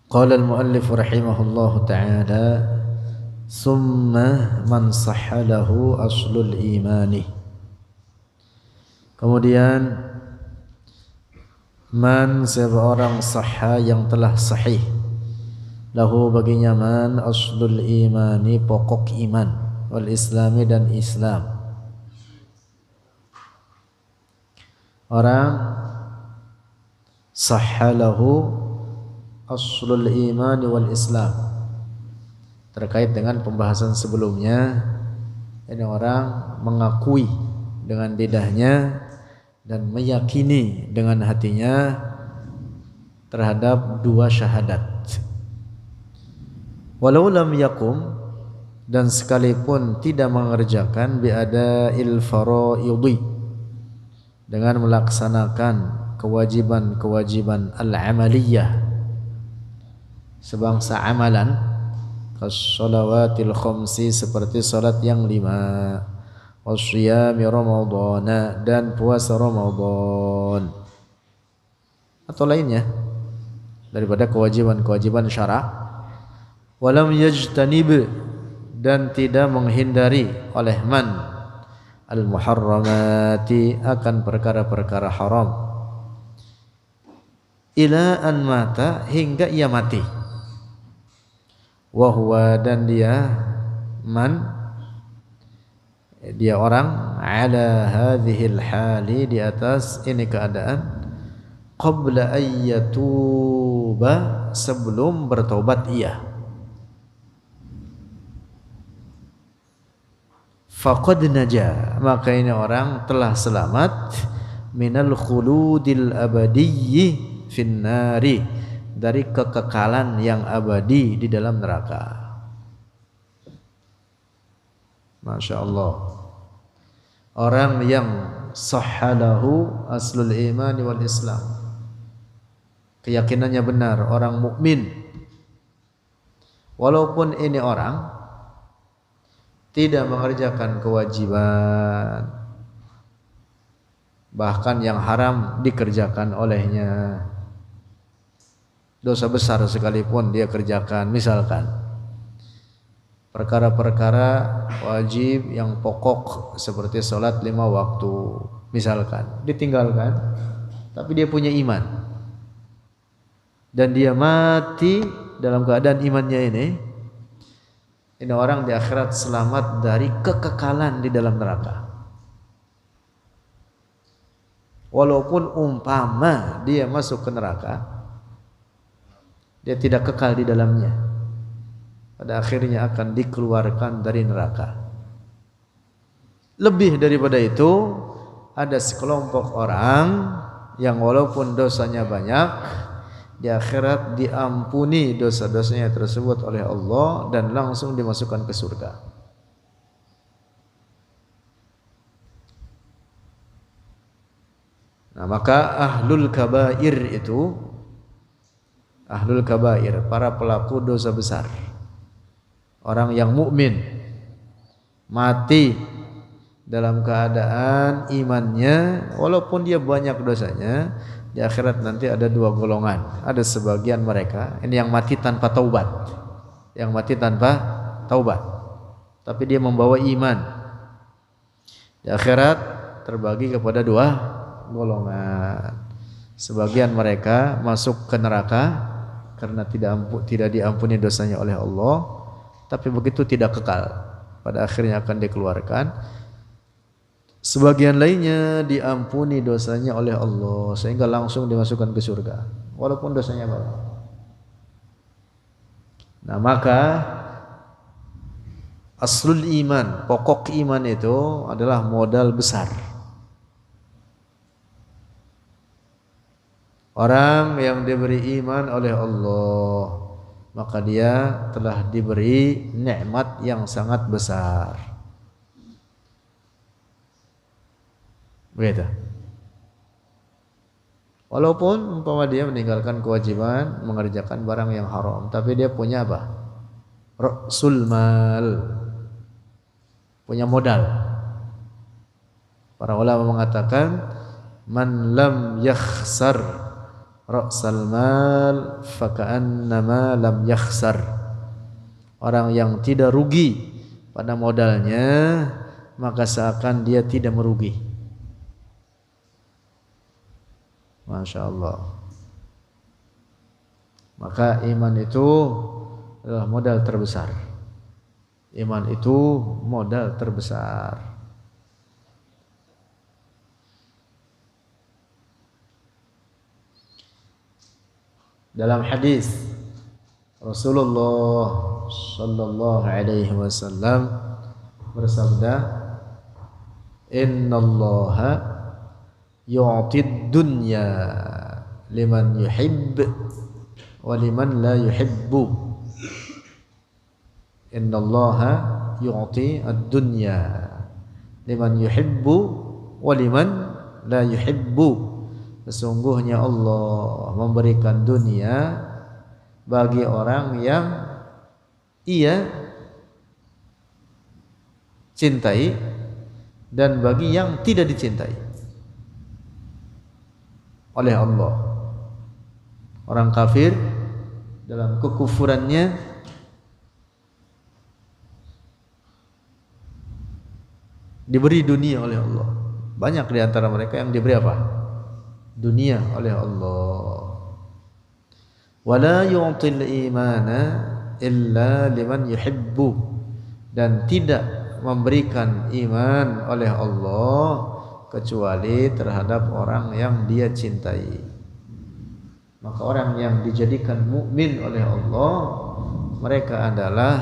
Qala al-muallif rahimahullahu ta'ala, summa man sahha lahu aslul imani. Kemudian man, seorang sahha yang telah sahih, lahu baginya man aslul imani, pokok iman, wal islami dan Islam. Orang sahha lahu aslul imani wal Islam. Terkait dengan pembahasan sebelumnya, ini orang mengakui dengan lidahnya dan meyakini dengan hatinya terhadap dua syahadat. Walau lam yakum, dan sekalipun tidak mengerjakan biada'il faraidhi, dengan melaksanakan kewajiban-kewajiban al-amaliyah, sebangsa amalan, kas-shalawatil khamsi, seperti salat yang 5, wasyiyami ramadhana, dan puasa Ramadan, atau lainnya daripada kewajiban-kewajiban syara'. Walam yajtanib, dan tidak menghindari oleh man al-muharramati, akan perkara-perkara haram, ila an mata, hingga ia mati. Wa huwa, dan dia man, dia orang, ala hadhil hali, di atas ini keadaan, qabla ayyatuba, sebelum bertaubat ia. Faqad naja, maka ini orang telah selamat, minal khuludil abadiyyi finnari, dari kekekalan yang abadi di dalam neraka. Masya Allah. Orang yang sahhalahu aslul imani wal Islam, keyakinannya benar, orang mukmin, walaupun ini orang tidak mengerjakan kewajiban, bahkan yang haram dikerjakan olehnya, dosa besar sekalipun dia kerjakan, misalkan perkara-perkara wajib yang pokok seperti sholat 5 waktu, misalkan ditinggalkan, tapi dia punya iman dan dia mati dalam keadaan imannya ini orang di akhirat selamat dari kekekalan di dalam neraka. Walaupun umpama dia masuk ke neraka, dia tidak kekal di dalamnya, pada akhirnya akan dikeluarkan dari neraka. Lebih daripada itu, ada sekelompok orang yang walaupun dosanya banyak, di akhirat diampuni dosa-dosanya tersebut oleh Allah dan langsung dimasukkan ke surga. Nah, maka ahlul kabair itu, ahlul kabair, para pelaku dosa besar, orang yang mukmin mati dalam keadaan imannya, walaupun dia banyak dosanya, di akhirat nanti ada 2 golongan. Ada sebagian mereka ini yang mati tanpa taubat, yang mati tanpa taubat, tapi dia membawa iman. Di akhirat terbagi kepada 2 golongan. Sebagian mereka masuk ke neraka karena tidak diampuni dosanya oleh Allah, tapi begitu tidak kekal, pada akhirnya akan dikeluarkan. Sebagian lainnya diampuni dosanya oleh Allah sehingga langsung dimasukkan ke surga walaupun dosanya banyak. Nah, maka aslul iman, pokok iman itu adalah modal besar. Orang yang diberi iman oleh Allah, maka dia telah diberi nikmat yang sangat besar. Begitu. Walaupun umpama dia meninggalkan kewajiban, mengerjakan barang yang haram, tapi dia punya apa? Ra'sul mal, punya modal. Para ulama mengatakan, man lam yakhsar ra'sal mal faka'annama lam yakhsar. Orang yang tidak rugi pada modalnya maka seakan dia tidak merugi. Masya Allah. Maka iman itu adalah modal terbesar. Iman itu modal terbesar. Dalam hadis Rasulullah sallallahu alaihi wasallam bersabda, "Innallaha yu'tid dunya liman yuhibb wa liman la yuhibbu." Innallaha yu'ti ad-dunya liman yuhibbu wa liman la yuhibbu. Sesungguhnya Allah memberikan dunia bagi orang yang ia cintai dan bagi yang tidak dicintai oleh Allah. Orang kafir dalam kekufurannya diberi dunia oleh Allah. Banyak di antara mereka yang diberi apa? Dunia oleh Allah. Wala yu'til imana illa liman yuhibbu. Dan tidak memberikan iman oleh Allah kecuali terhadap orang yang dia cintai. Maka orang yang dijadikan mukmin oleh Allah, mereka adalah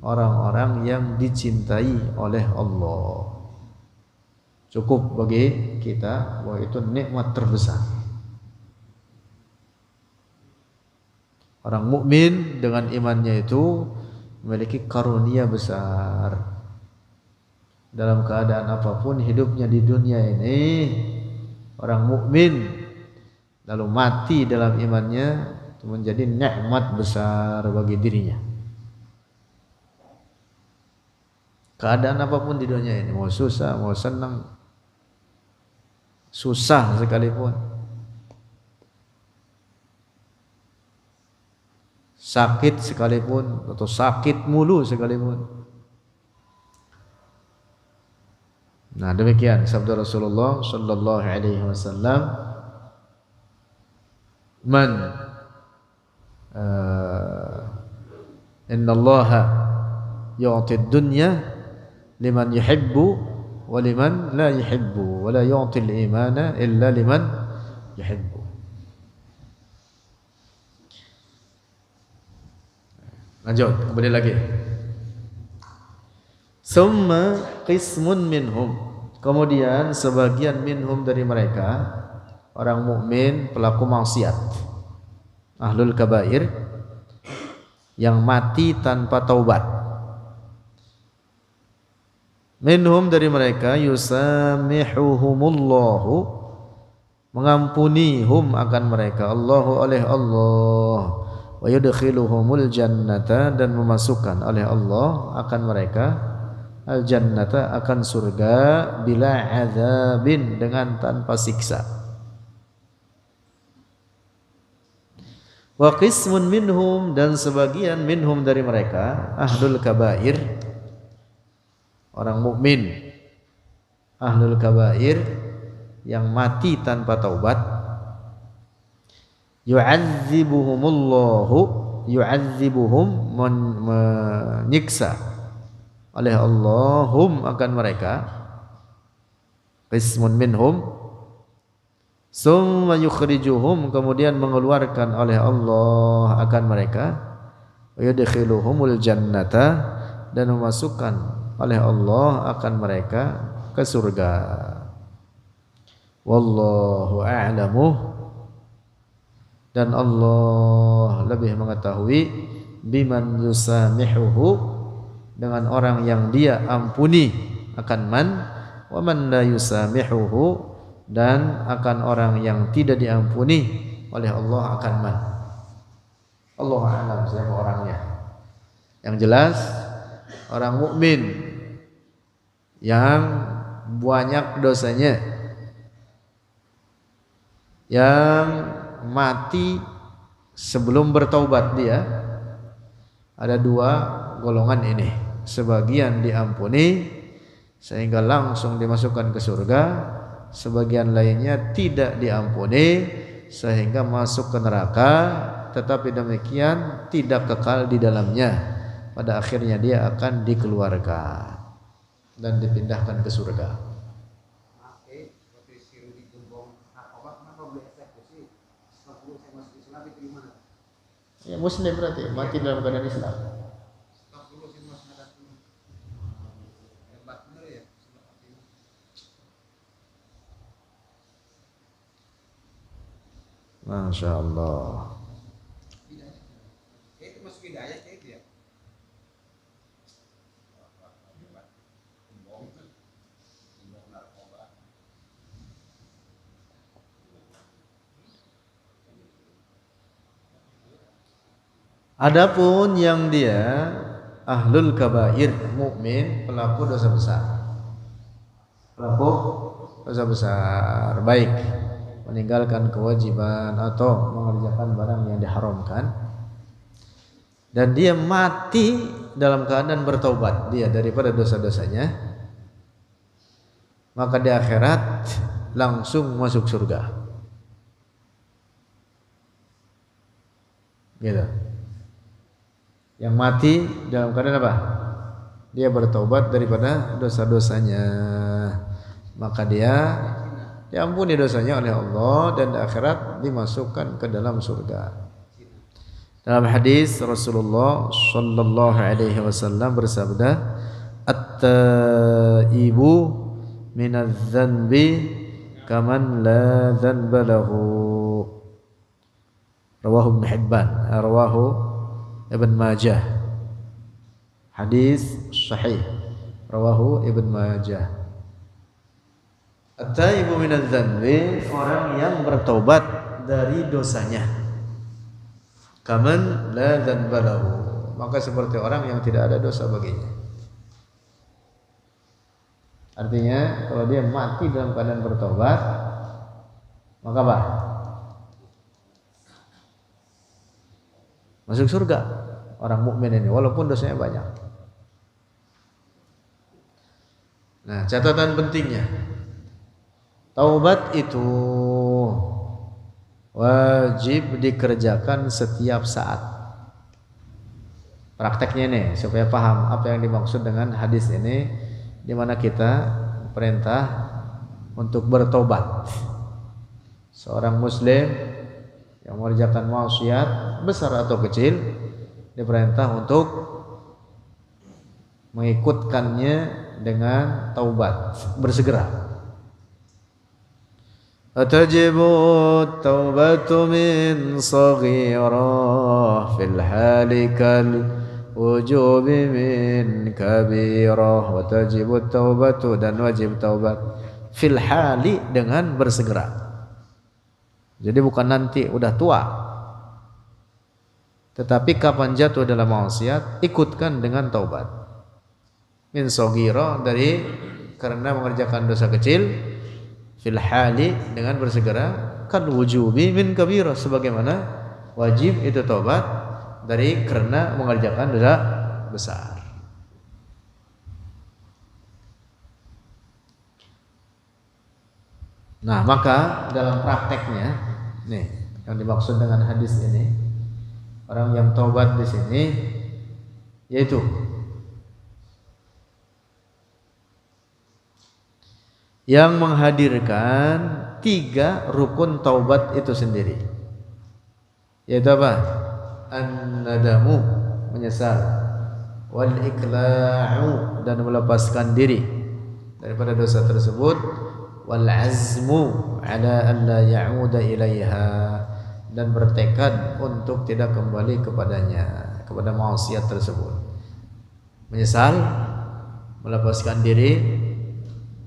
orang-orang yang dicintai oleh Allah. Cukup bagi kita bahwa itu nikmat terbesar. Orang mukmin dengan imannya itu memiliki karunia besar. Dalam keadaan apapun hidupnya di dunia ini, orang mukmin lalu mati dalam imannya itu menjadi nikmat besar bagi dirinya. Keadaan apapun di dunia ini, mau susah, mau senang, susah sekalipun, sakit sekalipun atau sakit mulu sekalipun. Nah, demikian sabda Rasulullah sallallahu alaihi wasallam, "Man innallaha yu'tid dunya liman yuhibbu wa liman la yuhibbu wa la yu'til imana illa liman yuhibbu." Lanjut, kembali lagi. Summa qismun minhum. Kemudian sebagian minhum dari mereka, orang mukmin pelaku maksiat, ahlul kabair, yang mati tanpa taubat. Minhum dari mereka yusamihuhumullahu, mengampuni hum akan mereka Allahu oleh Allah, wa yudkhiluhumul jannata, dan memasukkan oleh Allah akan mereka al jannata, akan surga, bila azabin, dengan tanpa siksa. Wa qismun minhum, dan sebagian minhum dari mereka ahlul kabair, orang mukmin ahlul kabair yang mati tanpa taubat, yu'adzibuhum, menyiksa oleh Allah hum akan mereka, qismun minhum, summa yukhrijuhum, kemudian mengeluarkan oleh Allah akan mereka, wa yudkhiluhumul jannata, dan memasukkan oleh Allah akan mereka ke surga. Wallahu a'lamu, dan Allah lebih mengetahui, biman yusamihuhu, dengan orang yang dia ampuni akan man, wa man la yusamihuhu, dan akan orang yang tidak diampuni oleh Allah akan man. Allah a'lam siapa orangnya. Yang jelas orang mukmin yang banyak dosanya, yang mati sebelum bertaubat dia, ada dua golongan ini. Sebagian diampuni sehingga langsung dimasukkan ke surga, sebagian lainnya tidak diampuni sehingga masuk ke neraka, tetapi demikian tidak kekal di dalamnya. Pada akhirnya dia akan dikeluarkan dan dipindahkan ke surga. Ya, muslim berarti mati dalam keadaan Islam. Masya Allah. Itu masuk hidayah itu ya. Adapun yang dia ahlul kabair, mukmin, pelaku dosa besar. Pelaku dosa besar, baik meninggalkan kewajiban atau mengerjakan barang yang diharamkan, dan dia mati dalam keadaan bertaubat dia daripada dosa-dosanya, maka di akhirat langsung masuk surga. Gitu. Yang mati dalam keadaan apa? Dia bertaubat daripada dosa-dosanya, maka dia diampuni dosanya oleh Allah dan di akhirat dimasukkan ke dalam surga. Dalam hadis Rasulullah sallallahu alaihi wasallam bersabda, "At-taibu minadz-dzanbi kaman la dzanba lahu." Rawahu Ibnu Hibban, rawahu Ibn Majah. Hadis sahih, rawahu Ibn Majah. At-taibu minadz-dzanbi, orang yang bertaubat dari dosanya. Kaman la dzanba lahu, maka seperti orang yang tidak ada dosa baginya. Artinya kalau dia mati dalam keadaan bertaubat, maka apa? Masuk surga orang mukmin ini walaupun dosanya banyak. Nah, catatan pentingnya, taubat itu wajib dikerjakan setiap saat. Prakteknya nih supaya paham apa yang dimaksud dengan hadis ini, di mana kita perintah untuk bertobat. Seorang muslim yang mengerjakan maksiat besar atau kecil diperintah untuk mengikutkannya dengan taubat, bersegera. Atajibu taubatu min saghirah fil halikal wujubi min kabirah. Watajibu taubatu, dan wajib taubat fil hali, dengan bersegera. Jadi bukan nanti udah tua, tetapi kapan jatuh dalam maksiat ikutkan dengan taubat. Min saghirah, dari karena mengerjakan dosa kecil, fil hali, dengan bersegera, kan wujubi min kabirah, sebagaimana wajib itu taubat dari karena mengerjakan dosa besar. Nah, maka dalam prakteknya nih yang dimaksud dengan hadis ini, orang yang taubat di sini yaitu yang menghadirkan 3 rukun taubat itu sendiri. Yaitu apa? An-nadamu, menyesal, wal iqla'u, dan melepaskan diri daripada dosa tersebut, wal azmu ala an la ya'uda ilaiha, dan bertekad untuk tidak kembali kepadanya, kepada maksiat tersebut. Menyesal, melepaskan diri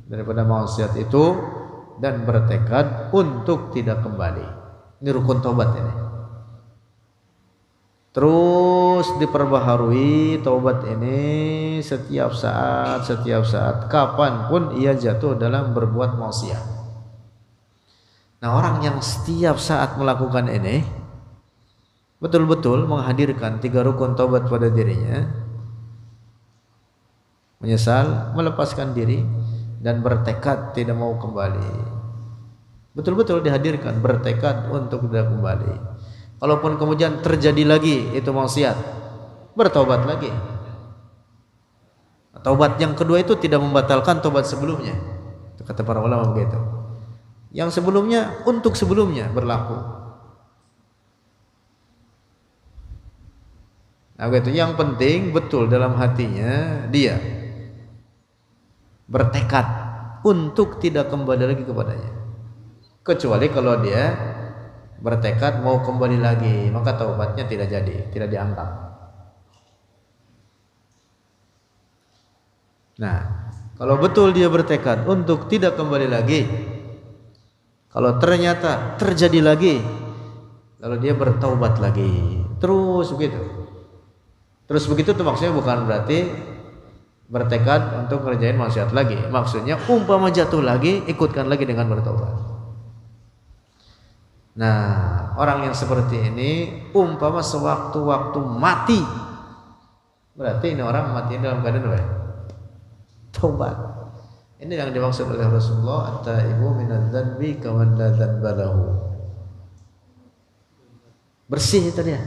daripada maksiat itu, dan bertekad untuk tidak kembali. Ini rukun taubat ini. Terus diperbaharui taubat ini setiap saat kapanpun ia jatuh dalam berbuat maksiat. Nah, orang yang setiap saat melakukan ini betul-betul menghadirkan 3 rukun taubat pada dirinya, menyesal, melepaskan diri, dan bertekad tidak mau kembali. Betul-betul dihadirkan, bertekad untuk tidak kembali. Kalaupun kemudian terjadi lagi itu maksiat, bertaubat lagi. Taubat yang kedua itu tidak membatalkan taubat sebelumnya. Itu kata para ulama begitu. Yang sebelumnya untuk sebelumnya berlaku. Nah, begitu. Yang penting betul dalam hatinya dia bertekad untuk tidak kembali lagi kepadanya. Kecuali kalau dia bertekad mau kembali lagi, maka taubatnya tidak jadi, tidak dianggap. Nah, kalau betul dia bertekad untuk tidak kembali lagi, kalau ternyata terjadi lagi, lalu dia bertaubat lagi, terus begitu. Terus begitu itu maksudnya bukan berarti bertekad untuk ngerjain maksiat lagi. Maksudnya umpama jatuh lagi, ikutkan lagi dengan bertaubat. Nah, orang yang seperti ini umpama sewaktu-waktu mati, berarti ini orang mati dalam keadaan apa? Taubat. Ini yang dimaksud oleh Rasulullah, at-taibu minadz-dzanbi kaman la dzanba lahu. Bersih itu dia.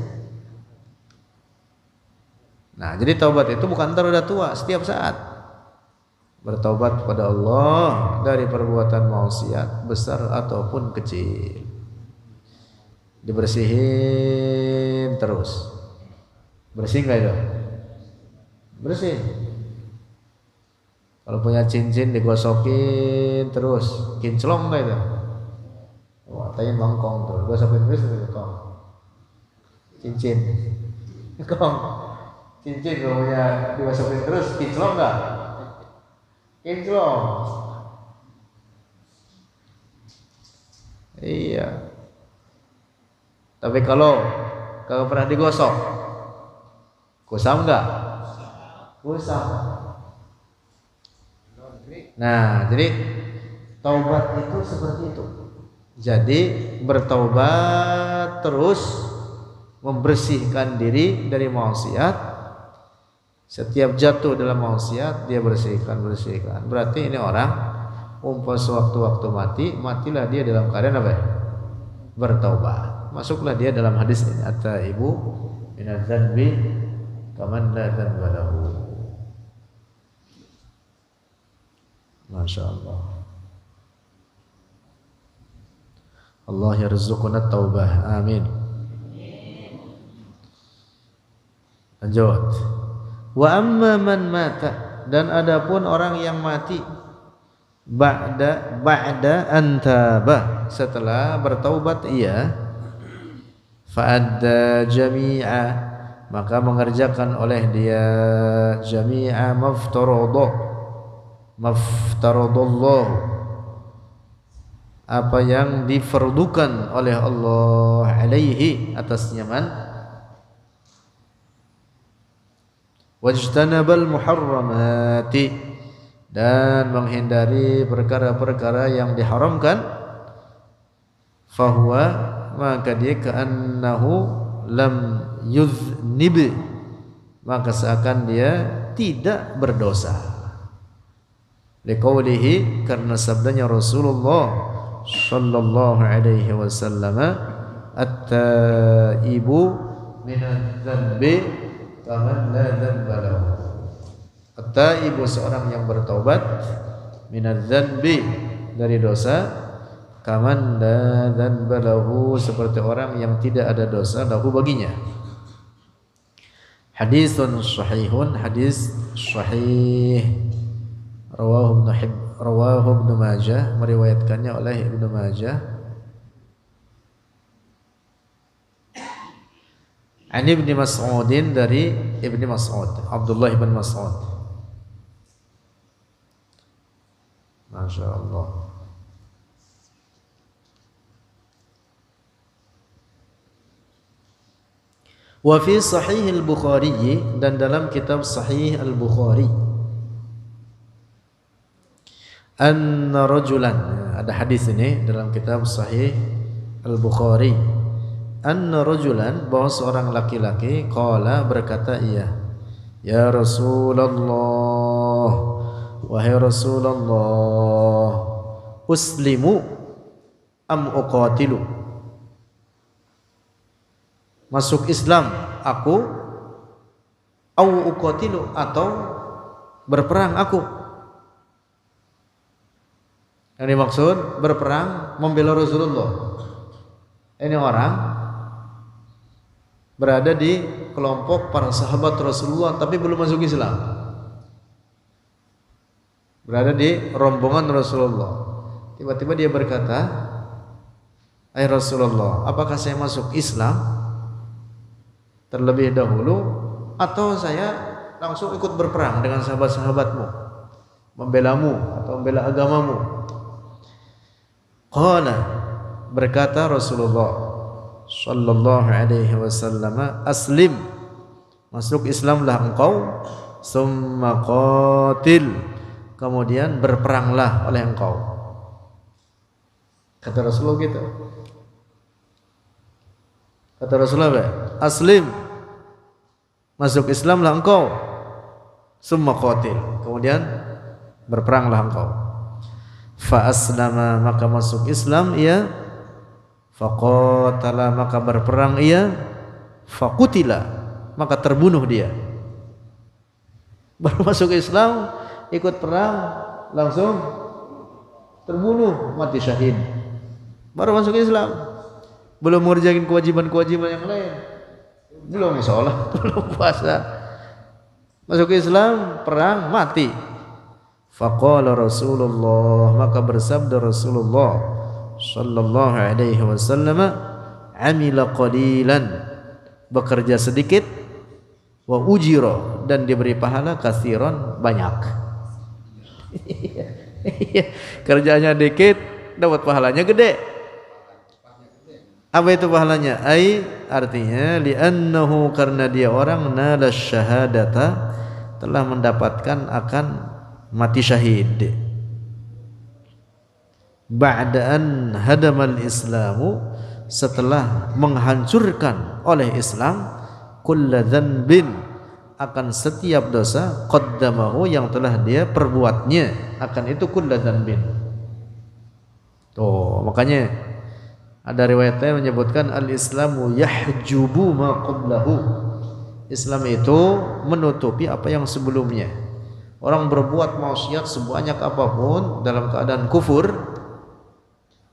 Nah, jadi taubat itu bukan ntar udah tua, setiap saat bertaubat kepada Allah dari perbuatan maksiat besar ataupun kecil. Dibersihin terus. Bersih enggak itu? Bersih. Kalau punya cincin digosokin terus, kinclong enggak itu? Wah, tanya bangkong tuh, gosokin terus kong. Cincin. Kong. Cincin kalau punya digosokin terus, kinclong enggak? Kinclong. Iya. Tapi kalau pernah digosok, kusam enggak? Kusam. Nah, jadi taubat itu seperti itu. Jadi bertaubat terus, membersihkan diri dari maksiat. Setiap jatuh dalam maksiat dia bersihkan. Berarti ini orang umpama sewaktu-waktu matilah dia dalam keadaan apa? Bertaubat. Masuklah dia dalam hadis ini, at-taibu minadz-dzanbi kaman la dzanba lahu. Masya Allah. Allah yarzuquna taubah. Amin. Lanjut. Wa amma man mata, dan adapun orang yang mati ba'da antaba, setelah bertaubat ia, fa'adda jami'a, maka mengerjakan oleh dia jami'a maftaradallah, apa yang difardukan oleh Allah alaihi, atasnya man, wajtanabal muharramati, dan menghindari perkara-perkara yang diharamkan, fahuwa, maka dia ka'annahu lam yuznib, maka seakan dia tidak berdosa. Liqaulihi, karena sabdanya Rasulullah sallallahu alaihi wasallam, at-taibu minadz-dzanbi kaman la dzanba lahu. At-taibu, seorang yang bertaubat, minadz-dzanbi, dari dosa, kaman la dzanba lahu, seperti orang yang tidak ada dosa lahu baginya. Hadisun sahihun, hadis sahih. Rawahu Ibnu Majah, meriwayatkannya oleh Ibnu Majah. An Ibnu Mas'udin, dari Ibnu Mas'ud, Abdullah bin Mas'ud. Masya Allah. Wa fi Sahih al-Bukhari, dan dalam kitab Sahih al-Bukhari, anna rajulan, ada ada hadis ini dalam kitab Sahih Al-Bukhari, anna rajulan, bahwa seorang laki-laki, qala, berkata ia, ya Rasulullah, wahai Rasulullah, uslimu am uqatilu, masuk Islam aku, au uqatilu, atau berperang aku. Yang dimaksud berperang membela Rasulullah. Ini orang berada di kelompok para sahabat Rasulullah tapi belum masuk Islam, berada di rombongan Rasulullah. Tiba-tiba dia berkata, "Hai Rasulullah, apakah saya masuk Islam terlebih dahulu atau saya langsung ikut berperang dengan sahabat-sahabatmu, membelamu atau membela agamamu?" Qala, berkata Rasulullah sallallahu alaihi wasallam, aslim, masuk Islamlah engkau, summa qatil, kemudian berperanglah oleh engkau. Kata Rasulullah gitu. Kata Rasulullah, aslim, masuk Islamlah engkau, summa qatil, kemudian berperanglah engkau. Fa aslama, maka masuk Islam ia, faqatala, maka berperang ia, faqutila, maka terbunuh dia. Baru masuk Islam, ikut perang, langsung terbunuh, mati syahid. Baru masuk Islam, belum mengerjakan kewajiban-kewajiban yang lain, belum sholat, belum puasa, masuk Islam, perang, mati. Faqala Rasulullah, maka bersabda Rasulullah sallallahu alaihi wasallam, amila qalilan, bekerja sedikit, wa ujira, dan diberi pahala katsiran, banyak. Kerjanya dikit, dapat pahalanya gede. Apa itu pahalanya? Ai, artinya li'annahu, karena dia orang, nala syahadata, telah mendapatkan akan mati syahid, ba'da an hadamal islamu, setelah menghancurkan oleh Islam, kulla dzanbin, akan setiap dosa, qaddamahu, yang telah dia perbuatnya, akan itu kulla dzanbin. Tuh, makanya ada riwayatnya menyebutkan al-islamu yahjubu ma qablahu, Islam itu menutupi apa yang sebelumnya. Orang berbuat maksiat sebanyak apapun dalam keadaan kufur,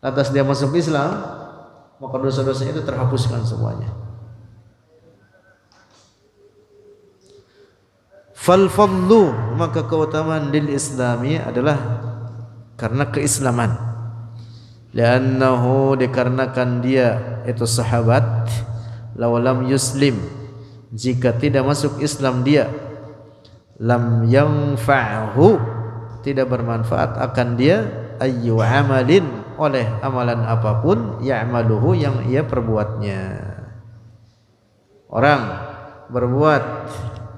lantas dia masuk Islam, maka dosa-dosanya itu terhapuskan semuanya. Fal fadlu, maka keutamaan lil islami adalah karena keislaman. Li'annahu, dikarenakan dia itu sahabat, law lam yuslim, jika tidak masuk Islam dia, lam yanfa'hu, tidak bermanfaat akan dia, ayyu amalin, oleh amalan apapun, ya'maluhu, yang ia perbuatnya. Orang berbuat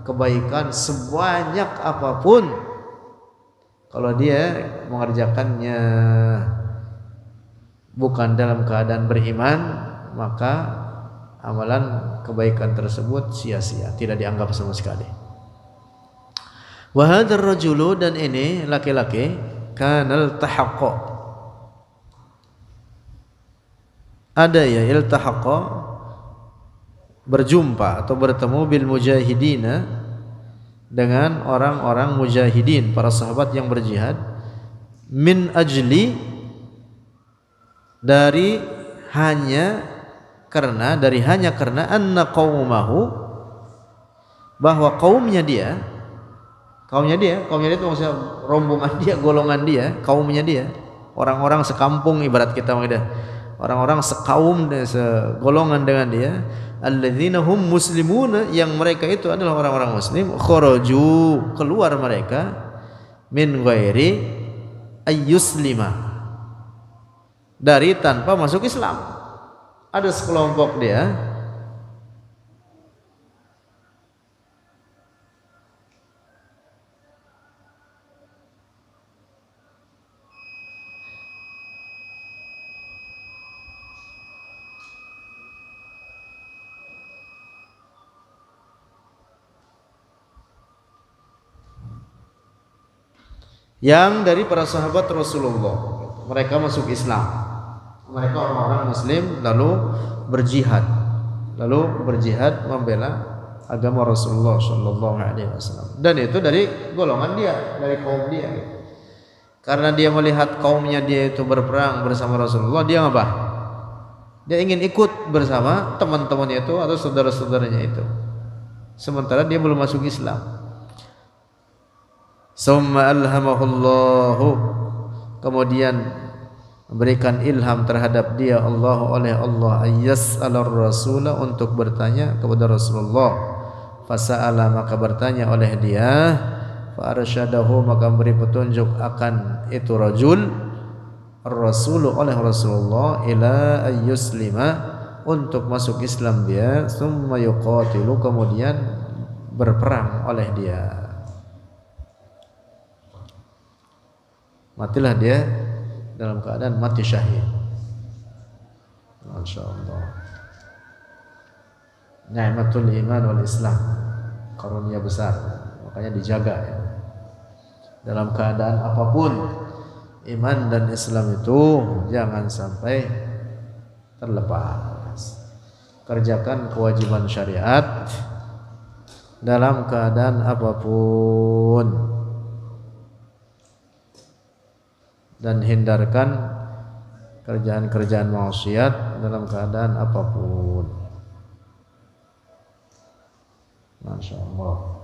kebaikan sebanyak apapun, kalau dia mengerjakannya bukan dalam keadaan beriman, maka amalan kebaikan tersebut sia-sia, tidak dianggap sama sekali. Wa hadzal rajulu, dan ini laki-laki, kanal tahaqqa, ada ya, iltahaqqa, berjumpa atau bertemu, bil mujahidina, dengan orang-orang mujahidin, para sahabat yang berjihad, min ajli, dari hanya karena anna qaumahu, bahwa kaumnya dia itu maksudnya rombongan dia, golongan dia, kaumnya dia, orang-orang sekampung, ibarat kita maksudnya orang-orang sekaum, segolongan dengan dia, alladzina hum muslimuna, yang mereka itu adalah orang-orang muslim, kharaju, keluar mereka, min ghairi ayyuslima, dari tanpa masuk Islam. Ada sekelompok dia yang dari para sahabat Rasulullah. Mereka masuk Islam. Mereka orang-orang Muslim lalu berjihad membela agama Rasulullah Shallallahu Alaihi Wasallam. Dan itu dari golongan dia, dari kaum dia. Karena dia melihat kaumnya dia itu berperang bersama Rasulullah, dia apa? Dia ingin ikut bersama teman-temannya itu atau saudara-saudaranya itu. Sementara dia belum masuk Islam. Summa alhamahullahu, kemudian memberikan ilham terhadap dia oleh Allah ayyas'alar rasula, untuk bertanya kepada Rasulullah. Fasa'ala, maka bertanya oleh dia. Fa'arsyadahu, maka beri petunjuk akan itu rajul ar-rasulu oleh Rasulullah ila ayyuslima, untuk masuk Islam dia. Summa yuqatilu, kemudian berperang oleh dia. Matilah dia dalam keadaan mati syahid. Masya Allah. Ni'matul iman wal Islam, karunia besar, makanya dijaga ya. Dalam keadaan apapun, iman dan Islam itu jangan sampai terlepas. Kerjakan kewajiban syariat dalam keadaan apapun, dan hindarkan kerjaan-kerjaan maksiat dalam keadaan apapun. Masya Allah.